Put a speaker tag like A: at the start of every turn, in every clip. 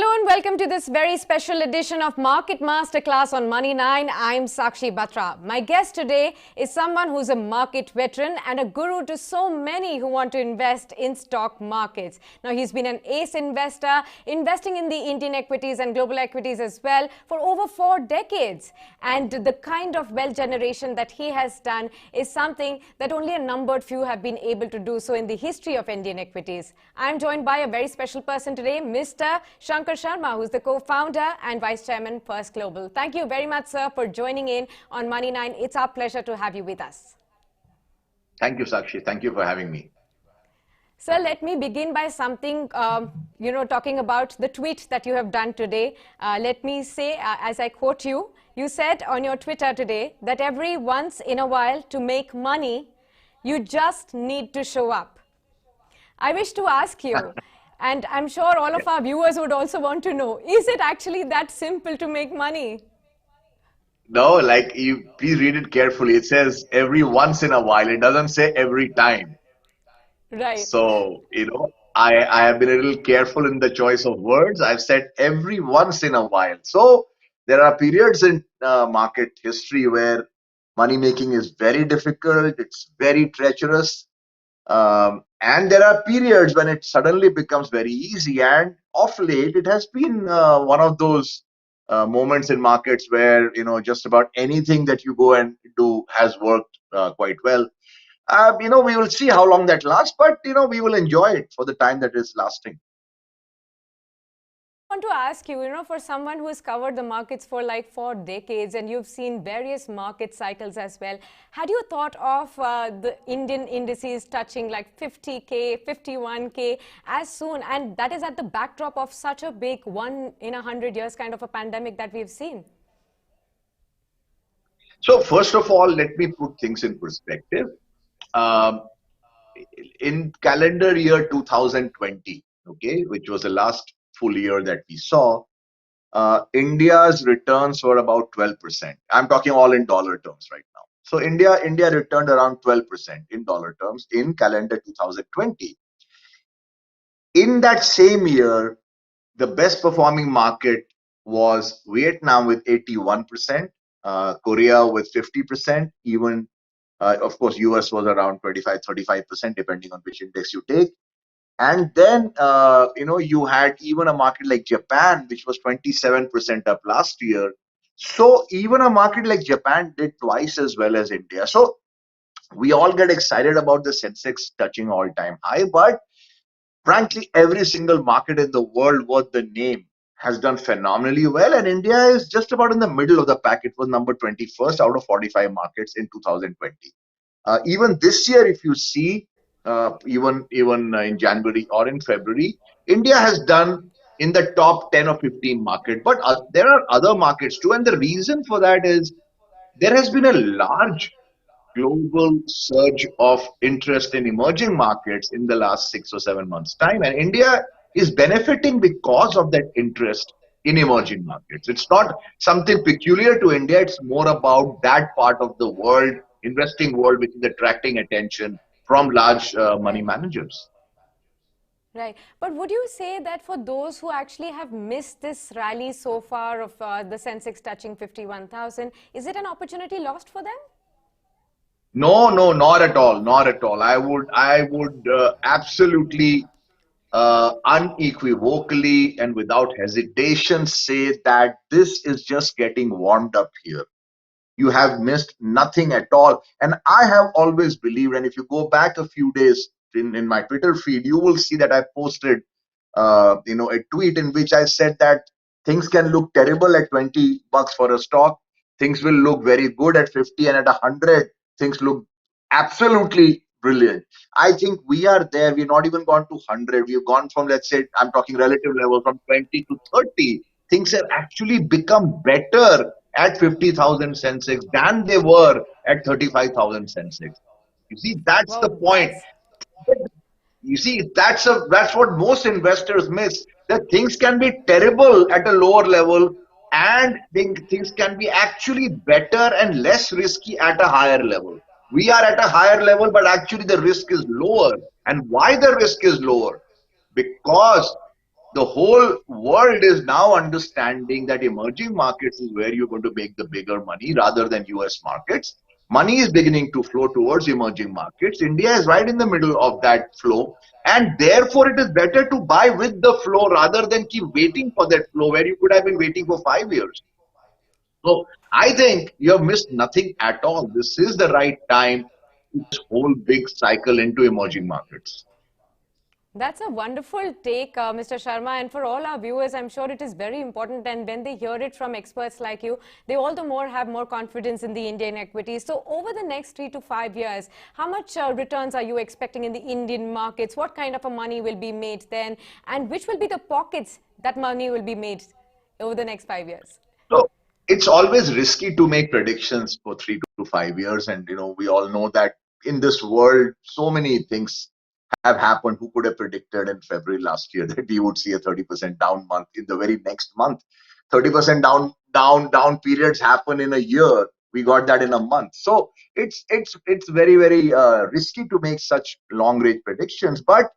A: afternoon. Welcome to this very special edition of Market Masterclass on Money9. I'm Sakshi Batra. My guest today is someone who's a market veteran and a guru to so many who want to invest in stock markets. Now, he's been an ace investor, investing in the Indian equities and global equities as well for over 4 decades. And the kind of wealth generation that he has done is something that only a numbered few have been able to do so in the history of Indian equities. I'm joined by a very special person today, Mr. Shankar Sharma, who's the co-founder and vice chairman, First Global. Thank you very much, sir, for joining in on Money9. It's our pleasure to have you with us.
B: Thank you, Sakshi. Thank you for having me.
A: Sir, let me begin by something, talking about the tweet that you have done today. Let me say, as I quote you, you said on your Twitter today that every once in a while to make money, you just need to show up. I wish to ask you, and I'm sure all of our viewers would also want to know, is it actually that simple to make money?
B: No, like you, please read it carefully. It says every once in a while. It doesn't say every time.
A: Right.
B: So, I have been a little careful in the choice of words. I've said every once in a while. So there are periods in market history where money making is very difficult. It's very treacherous. And there are periods when it suddenly becomes very easy. And of late, it has been one of those moments in markets where just about anything that you go and do has worked quite well. We will see how long that lasts, but we will enjoy it for the time that is lasting.
A: I want to ask you, for someone who has covered the markets for like 4 decades and you've seen various market cycles as well, had you thought of the Indian indices touching like 50K, 51K as soon? And that is at the backdrop of such a big 1 in 100 years kind of a pandemic that we've seen.
B: So first of all, let me put things in perspective. In calendar year 2020, okay, which was the last full year that we saw, India's returns were about 12%. I'm talking all in dollar terms right now. So India returned around 12% in dollar terms in calendar 2020. In that same year, the best performing market was Vietnam with 81%, Korea with 50%, even of course US was around 25-35% depending on which index you take. And then, you had even a market like Japan, which was 27% up last year. So even a market like Japan did twice as well as India. So we all get excited about the Sensex touching all-time high, but frankly, every single market in the world worth the name has done phenomenally well. And India is just about in the middle of the pack. It was number 21st out of 45 markets in 2020. Even this year, if you see, even in January or in February, India has done in the top 10 or 15 market, but there are other markets too. And the reason for that is there has been a large global surge of interest in emerging markets in the last 6 or 7 months time. And India is benefiting because of that interest in emerging markets. It's not something peculiar to India. It's more about that part of the world, investing world, which is attracting attention from large money managers.
A: Right. But would you say that for those who actually have missed this rally so far of the Sensex touching 51,000, is it an opportunity lost for them?
B: No, not at all. Not at all. I would absolutely unequivocally and without hesitation say that this is just getting warmed up here. You have missed nothing at all. And I have always believed, and if you go back a few days in my Twitter feed, you will see that I posted a tweet in which I said that things can look terrible at $20 for a stock. Things will look very good at 50, and at 100, things look absolutely brilliant. I think we are there. We've not even gone to 100. We've gone from, let's say, I'm talking relative level, from 20 to 30. Things have actually become better at 50,000 Sensex than they were at 35,000 Sensex. You see, that's the point. You see, that's what most investors miss. That things can be terrible at a lower level, and things can be actually better and less risky at a higher level. We are at a higher level, but actually the risk is lower. And why the risk is lower? Because The whole world is now understanding that emerging markets is where you're going to make the bigger money rather than US markets. Money is beginning to flow towards emerging markets. India is right in the middle of that flow. And therefore, it is better to buy with the flow rather than keep waiting for that flow where you could have been waiting for 5 years. So I think you have missed nothing at all. This is the right time to this whole big cycle into emerging markets.
A: That's a wonderful take, Mr. Sharma. And for all our viewers, I'm sure it is very important. And when they hear it from experts like you, they all the more have more confidence in the Indian equities. So over the next 3 to 5 years, how much returns are you expecting in the Indian markets? What kind of a money will be made then? And which will be the pockets that money will be made over the next 5 years?
B: So it's always risky to make predictions for 3 to 5 years. And, we all know that in this world, so many things have happened. Who could have predicted in February last year that we would see a 30% down month in the very next month? 30% down periods happen in a year. We got that in a month. So it's very, very risky to make such long range predictions. But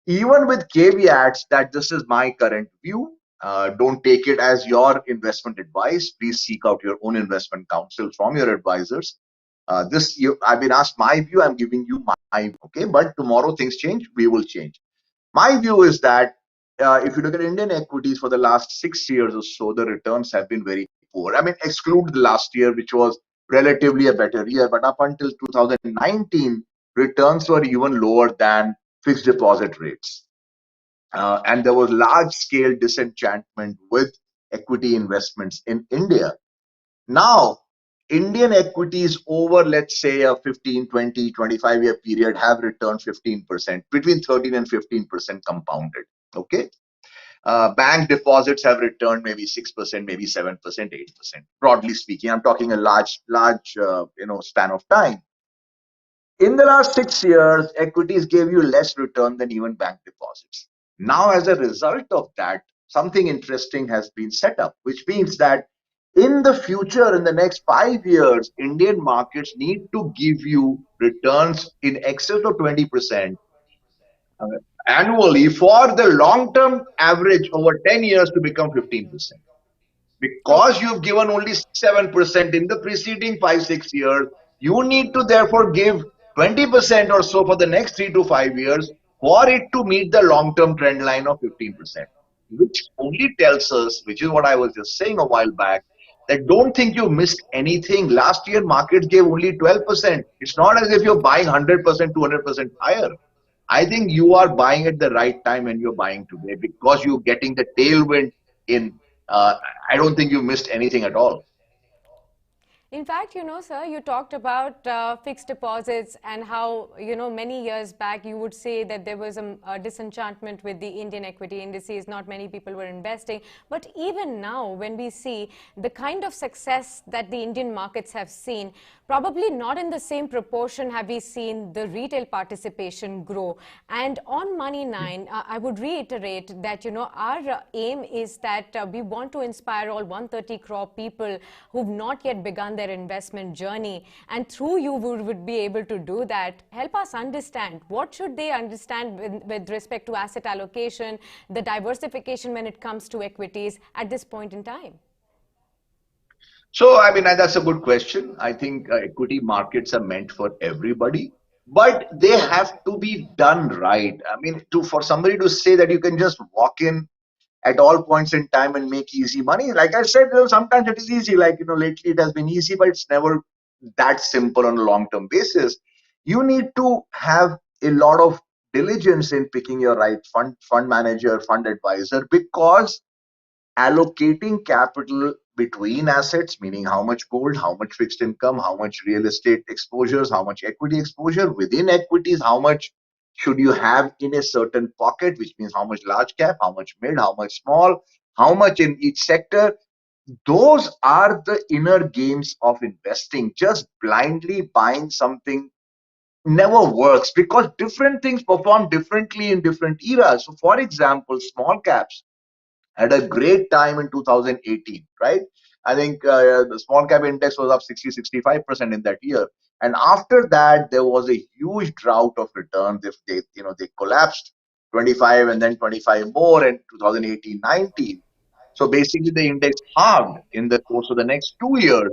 B: even with caveats that this is my current view, don't take it as your investment advice. Please seek out your own investment counsel from your advisors. I've been asked my view. I'm giving you my view, okay. But tomorrow things change. We will change. My view is that if you look at Indian equities for the last 6 years or so, the returns have been very poor. I mean, exclude the last year, which was relatively a better year, but up until 2019, returns were even lower than fixed deposit rates. And there was large scale disenchantment with equity investments in India. Now, Indian equities over, let's say, a 15, 20, 25-year period have returned 15%, between 13 and 15% compounded. Okay. Bank deposits have returned maybe 6%, maybe 7%, 8%. Broadly speaking, I'm talking a large, span of time. In the last 6 years, equities gave you less return than even bank deposits. Now, as a result of that, something interesting has been set up, which means that in the future, in the next 5 years, Indian markets need to give you returns in excess of 20% uh, annually for the long term average over 10 years to become 15%. Because
A: Okay.
B: you've given only 7% in the preceding 5 6 years, you need to therefore give 20% or so for the next 3 to 5 years for it to meet the long term trend line of 15%, which only tells us, which is what I was just saying a while back, that don't think you missed anything. Last year markets gave only 12%. It's not as if you're buying 100%, 200% higher. I think you are buying at the right time when you're buying today because you're getting the tailwind in. Uh, I don't think you missed anything at all.
A: In fact, sir, you talked about fixed deposits and how, many years back you would say that there was a disenchantment with the Indian equity indices. Not many people were investing. But even now, when we see the kind of success that the Indian markets have seen, probably not in the same proportion have we seen the retail participation grow. And on Money9, I would reiterate that, our aim is that we want to inspire all 130 crore people who've not yet begun their investment journey. And through you, we would be able to do that. Help us understand what should they understand with respect to asset allocation, the diversification when it comes to equities at this point in time.
B: So, I mean, that's a good question. I think equity markets are meant for everybody, but they have to be done right. I mean, for somebody to say that you can just walk in at all points in time and make easy money, like I said, sometimes it is easy. Like, lately it has been easy, but it's never that simple on a long-term basis. You need to have a lot of diligence in picking your right fund manager, fund advisor, because allocating capital between assets, meaning how much gold, how much fixed income, how much real estate exposures, how much equity exposure within equities, how much should you have in a certain pocket, which means how much large cap, how much mid, how much small, how much in each sector. Those are the inner games of investing. Just blindly buying something never works because different things perform differently in different eras. So, for example, small caps had a great time in 2018, right? I think the small cap index was up 60-65% in that year. And after that, there was a huge drought of returns. If they collapsed 25 and then 25 more in 2018-19. So basically, the index halved in the course of the next 2 years.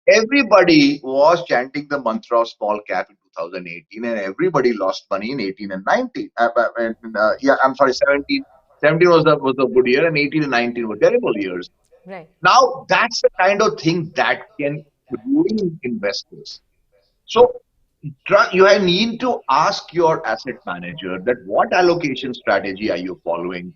B: Everybody was chanting the mantra of small cap in 2018, and everybody lost money in 18 and 19. Yeah, I'm sorry, 17. 17 was the good year, and 18 and 19 were terrible years.
A: Right.
B: Now, that's the kind of thing that can ruin investors. So you need to ask your asset manager that what allocation strategy are you following?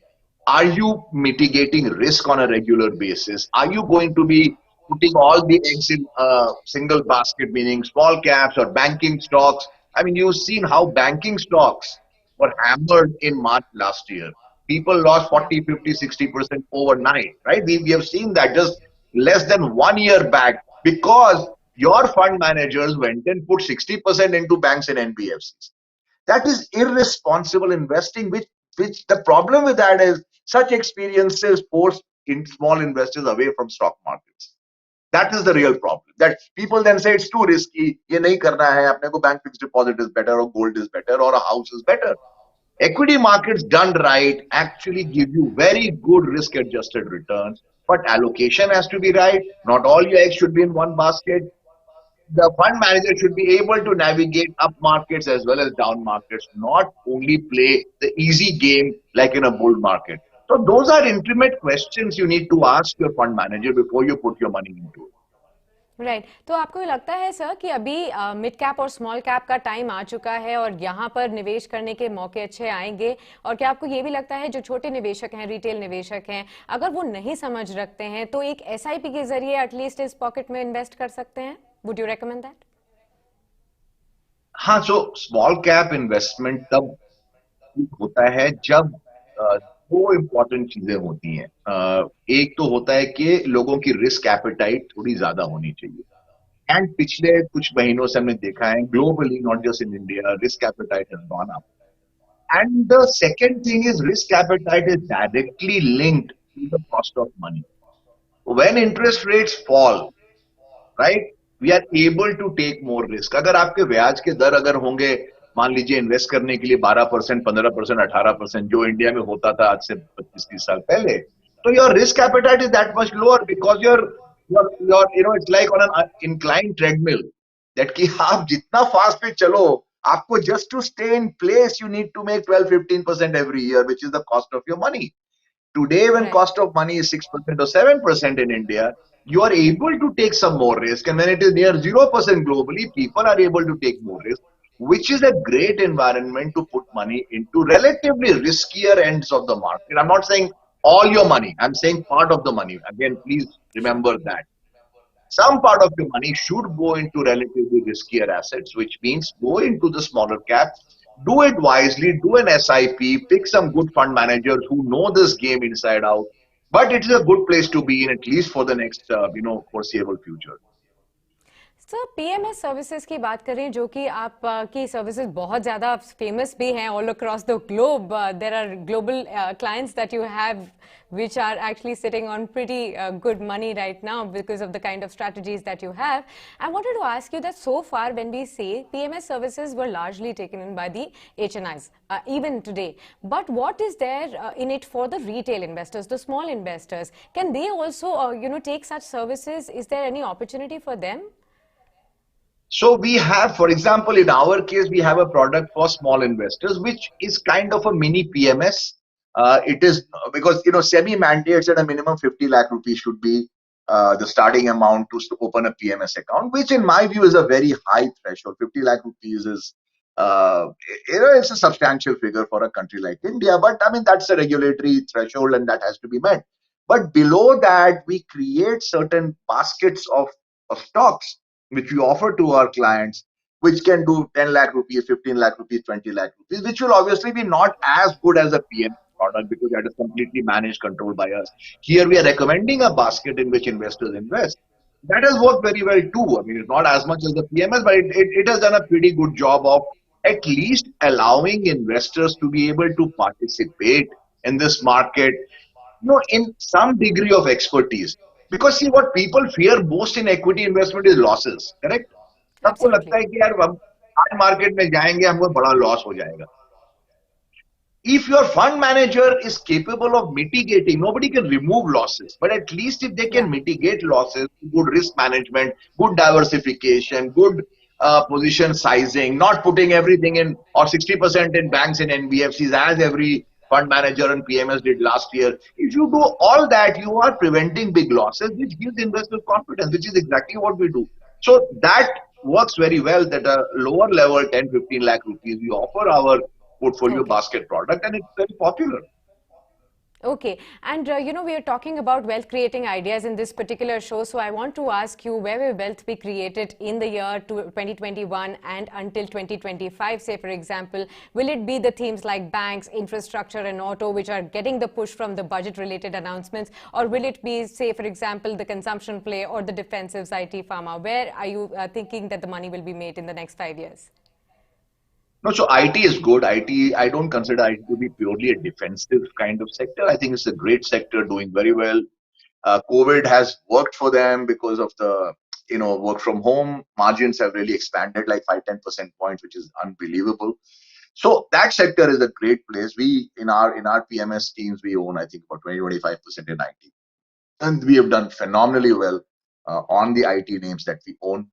B: Are you mitigating risk on a regular basis? Are you going to be putting all the eggs in a single basket, meaning small caps or banking stocks? I mean, you've seen how banking stocks were hammered in March last year. People lost
A: Yeah.
B: 40, 50, 60% overnight, right? We have seen that just less than 1 year back because your fund managers went and put 60% into banks and NBFCs. That is irresponsible investing, which the problem with that is such experiences force in small investors away from stock markets. That is the real problem. That people then say it's too risky. ये नहीं करना है अपने को bank fixed deposit is better or gold is better or a house is better. Equity markets done right actually give you very good risk adjusted returns, but allocation has to be right. Not all your eggs should be in one basket. The fund manager should be able to navigate up markets as well as down markets, not only play the easy game like in a bull market. So those are intimate questions you need to ask your fund manager before you put your money into it.
A: Right तो आपको ये लगता है sir कि अभी mid cap और small cap का time आ चुका है और यहाँ पर निवेश करने के मौके अच्छे आएंगे और क्या आपको ये भी लगता है जो छोटे निवेशक हैं रिटेल निवेशक हैं अगर वो नहीं समझ रखते हैं तो एक एसआईपी के जरिए एटलीस्ट इस पॉकेट में इन्वेस्ट कर सकते हैं वुड यू रेकमेंड दैट
B: हाँ सो स्मॉल कैप इन्वेस्टमेंट तब होता है जब दो इम्पोर्टेंट चीजें होती हैं एक तो होता है कि लोगों की रिस्क एपेटाइट थोड़ी ज्यादा होनी चाहिए एंड पिछले कुछ महीनों से हमने देखा है globally not just in India risk appetite has gone up and the second thing is risk appetite is directly linked to the cost of money when interest rates fall right we are able to take more risk अगर आपके ब्याज के दर अगर होंगे मान लीजिए invest करने के लिए 12%, 15%, 18% जो इंडिया में होता था आज से 25-30 साल पहले तो your risk appetite is that much lower because your it's like on an incline treadmill that कि आप जितना फास्ट पे चलो आपको just to stay in place you need to make 12-15% every year which is the cost of your money Today, when
A: right
B: cost of money is 6% or 7% in India, you are able to take some more risk. And when it is near 0% globally, people are able to take more risk, which is a great environment to put money into relatively riskier ends of the market. I'm not saying all your money, I'm saying part of the money. Again, please remember that. Some part of your money should go into relatively riskier assets, which means go into the smaller cap. Do it wisely, do an SIP, pick some good fund managers who know this game inside out. But it is a good place to be in, at least for the next, foreseeable future.
A: Sir PMS services की बात करें जो कि आप की services बहुत ज़्यादा famous भी हैं all across the globe there are global clients that you have which are actually sitting on pretty good money right now because of the kind of strategies that you have. I wanted to ask you that so far when we say PMS services were largely taken in by the HNIs, even today. But what is there in it for the retail investors, the small investors? Can they also, take such services? Is there any opportunity for them?
B: So we have, for example, in our case, we have a product for small investors, which is kind of a mini PMS. It is because, SEBI mandates that a minimum 50 lakh rupees should be the starting amount to open a PMS account, which in my view is a very high threshold. 50 lakh rupees is, it's a substantial figure for a country like India, but I mean, that's a regulatory threshold and that has to be met. But below that, we create certain baskets of stocks which we offer to our clients, which can do 10 lakh rupees, 15 lakh rupees, 20 lakh rupees, which will obviously be not as good as a PM product because that is completely managed, controlled by us. Here we are recommending a basket in which investors invest. That has worked very well too. I mean, it's not as much as the PMS, but it has done a pretty good job of at least allowing investors to be able to participate in this market, in some degree of expertise. Because see, what people fear most in equity investment is losses, correct? सबको लगता
A: Absolutely.
B: है कि यार हम आज market में जाएंगे हमको बड़ा लॉस हो जाएगा If your fund manager is capable of mitigating, nobody can remove losses, but at least if they can
A: Yeah.
B: mitigate losses, good risk management, good diversification, good position sizing, not putting everything in or 60% in banks and NBFCs as every fund manager and PMS did last year. If you do all that, you are preventing big losses, which gives investors confidence, which is exactly what we do. So that works very well, that a lower level 10, 15 lakh rupees, we offer our portfolio
A: Okay.
B: basket product, and it's very popular.
A: Okay, and we are talking about wealth creating ideas in this particular show. So I want to ask you, where will wealth be created in the year 2021 and until 2025? Say, for example, will it be the themes like banks, infrastructure, and auto, which are getting the push from the budget related announcements? Or will it be, say, for example, the consumption play or the defensives, IT, pharma? Where are you thinking that the money will be made in the next 5 years?
B: No, so IT is good. IT, I don't consider IT to be purely a defensive kind of sector. I think it's a great sector doing very well. COVID has worked for them because of the work from home. Margins have really expanded like 5-10% points, which is unbelievable. So that sector is a great place. We in our PMS teams we own I think about 20-25% in IT, and we have done phenomenally well on the IT names that we own.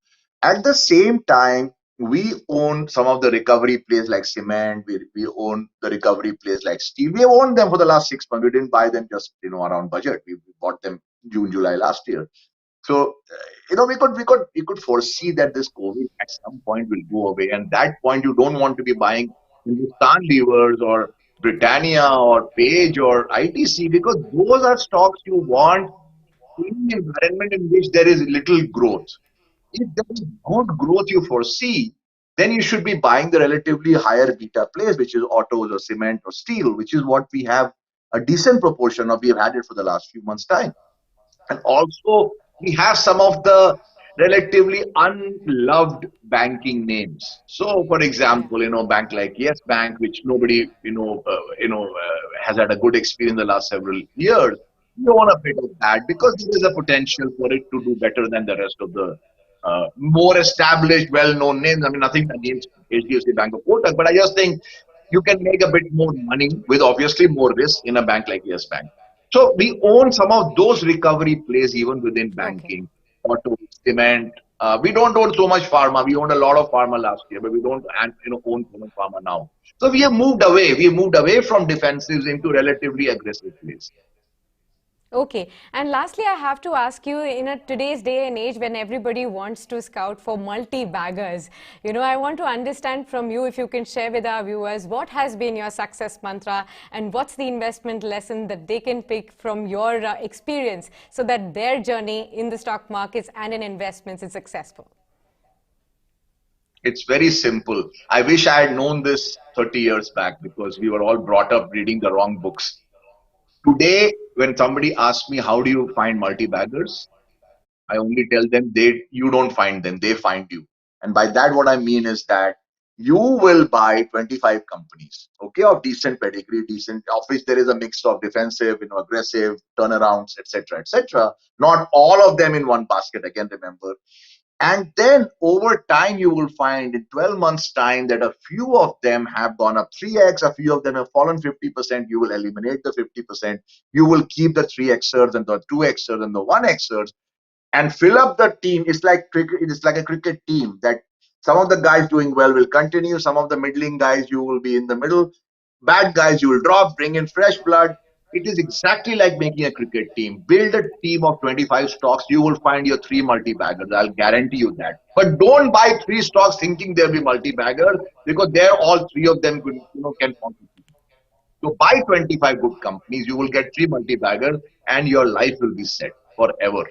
B: At the same time, we own some of the recovery plays like cement. We own the recovery plays like steel. We have owned them for the last 6 months. We didn't buy them just around budget. We bought them June, July last year. So we could foresee that this COVID at some point will go away, and that point you don't want to be buying Hindustan Levers or Britannia or Page or ITC, because those are stocks you want in an environment in which there is little growth. If there is good growth you foresee, then you should be buying the relatively higher beta plays, which is autos or cement or steel, which is what we have a decent proportion of. We have had it for the last few months' time. And also, we have some of the relatively unloved banking names. So, for
A: Yeah.
B: example, bank like Yes Bank, which nobody, has had a good experience in the last several years. We own a bit of that because there is a potential for it to do better than the rest of the more established, well-known names. I mean, nothing against HDFC Bank or Kotak, but I just think you can make a bit more money with obviously more risk in a bank like Yes Bank. So we own some of those recovery plays even within
A: Okay.
B: banking, auto, cement. We don't own so much pharma. We owned a lot of pharma last year, but we don't own so much pharma now. So we have moved away. We have moved away from defensives into relatively aggressive plays.
A: Okay. And lastly, I have to ask you, in today's day and age when everybody wants to scout for multi-baggers, I want to understand from you, if you can share with our viewers, what has been your success mantra and what's the investment lesson that they can pick from your experience so that their journey in the stock markets and in investments is successful?
B: It's very simple. I wish I had known this 30 years back because we were all brought up reading the wrong books. Today, when somebody asks me, how do you find multi-baggers? I only tell them you don't find them, they find you. And by that, what I mean is that you will buy 25 companies, okay, of decent pedigree, decent, of which there is a mix of defensive, aggressive, turnarounds, etc., etc. Not all of them in one basket, again, remember. And then over time, you will find in 12 months' time that a few of them have gone up 3x, a few of them have fallen 50%. You will eliminate the 50%. You will keep the 3xers and the 2xers and the 1xers and fill up the team. It's like cricket. It is like a cricket team that some of the guys doing well will continue. Some of the middling guys, you will be in the middle. Bad guys, you will drop, bring in fresh blood. It is exactly like making a cricket team. Build a team of 25 stocks. You will find your three multi-baggers. I'll guarantee you that. But don't buy three stocks thinking they'll be multi-baggers, because they're all three of them can contribute. So buy 25 good companies. You will get three multi-baggers and your life will be set forever.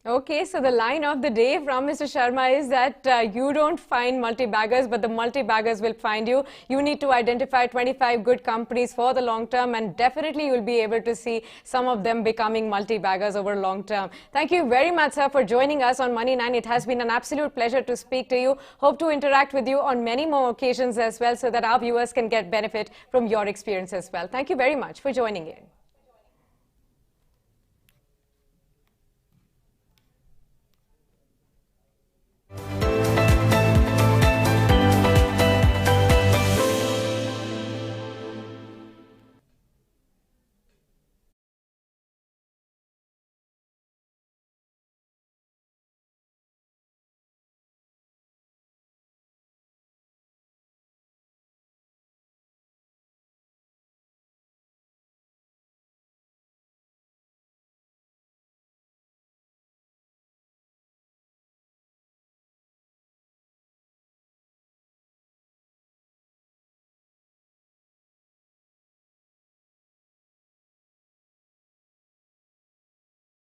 A: Okay, so the line of the day from Mr. Sharma is that you don't find multi-baggers, but the multi-baggers will find you. You need to identify 25 good companies for the long term, and definitely you'll be able to see some of them becoming multi-baggers over long term. Thank you very much, sir, for joining us on Money9. It has been an absolute pleasure to speak to you. Hope to interact with you on many more occasions as well, so that our viewers can get benefit from your experience as well. Thank you very much for joining in.